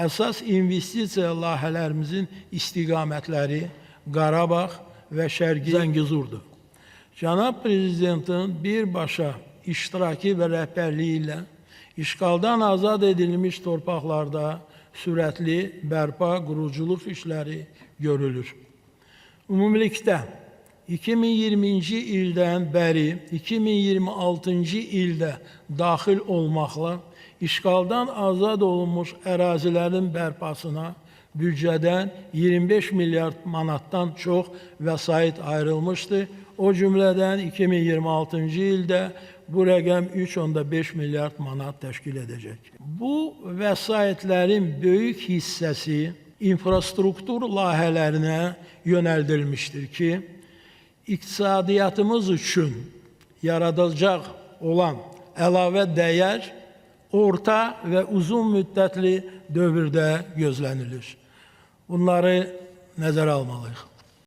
əsas investisiya layihələrimizin istiqamətləri Qarabağ və Şərqi Zəngəzurdur. Cənab Prezidentin birbaşa iştiraki və rəhbərliyi ilə işğaldan azad edilmiş torpaqlarda sürətli bərpa, quruculuq işləri görülür. Ümumilikdə 2020-ci ildən bəri 2026-cı ildə daxil olmaqla işğaldan azad olunmuş ərazilərin bərpasına büdcədən 25 milyard manatdan çox vəsait ayrılmışdı. O cümlədən 2026-cı ildə bu rəqəm 3,5 milyard manat təşkil edəcək. Bu vəsaitlərin böyük hissəsi infrastruktur layihələrinə yönəldilmişdir ki, iqtisadiyyatımız üçün yaradılacaq olan əlavə dəyər orta və uzun müddətli dövrdə gözlənilir. Bunları nəzərə almalıyıq.